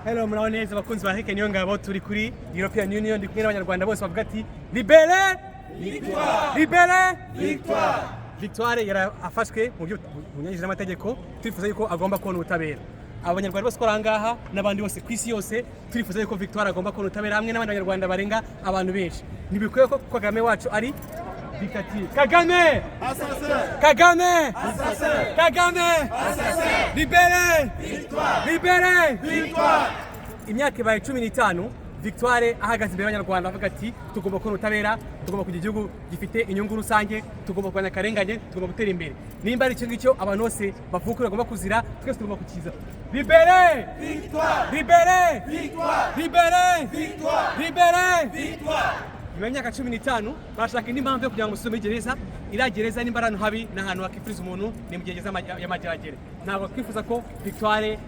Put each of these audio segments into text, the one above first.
Hello muraho neza abakunzi ba Heke niyo ngabo turi kuri European Union ndi kumwe n'abanyarwanda bose bavuga ati libere victoire libere victoire victoire yarafashwe mu byo bunyanyije n'amategeko twifuza yuko agomba kubona ubutabera abanyarwanda bose korangaha n'abandi bose kwisi yose turifuza yuko victoire agomba kubona ubutabera hamwe n'abandi banyarwanda barenga abantu benshi nibikwiye ko Kagame wacu ari dictature Kagame assassin Kagame assassin Kagame assassin libere victoire libere victoire imyaka ibaye 15 Victoire ahagaze imbere y'abanyarwanda avuga ati tugomba kubona ubutabera tugomba kugira igihugu gifite inyungu rusange tugomba kurwanya akarengane tugomba gutera imbere nimba ari icyo abantu bose bavukura bagomba kuzira twese tugomba kukiza libere victoire libere victoire libere victoire libere victoire nyuma y'imyaka 15 barashaka indi mpamvu yo kugira ngo usume gereza iragereza nimba ari ahantu habi n'ahantu hakifuriza umuntu ni mu gereza y'amageragere ntabwo twifuza ko Victoire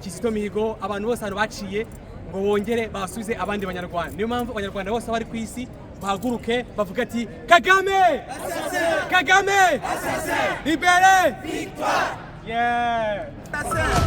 Kizito Mihigo abantu bose hano baciye ngo wongere basubize abandi banyarwanda niyo mpamvu abanyarwanda bose bari ku isi bahaguruke bavuga ati Kagame assassin Kagame assassin libere victoire yeah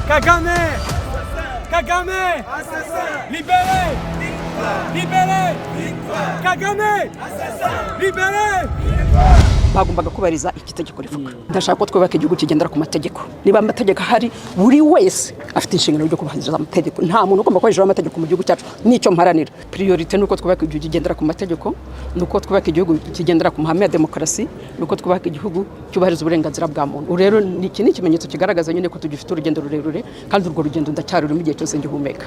Kagame assassin Kagame assassin libere victoire libere victoire Kagame assassin libere victoire bagombaga kubariza ikitegeko rivuga ndashaka ko twubaka igihugu kigendera ku mategeko niba amategeko hari buri wese afite inshingano yo kubahiriza amategeko nta muntu ugomba kwejera amategeko mu gihugu cyacu nicyo mparanira priorite nuko twubaka igihugu kigendera ku mategeko nuko twubaka igihugu kigendera ku mahame ya demokarasi nuko twubaka igihugu cyubahiriza uburenganzira bwa muntu rero ni ikimenyetso kigaragaza nyine ko tugifite urugendo rurerure kandi urwo rugendo ndacyari ruri mu gihe cyose ngihumeka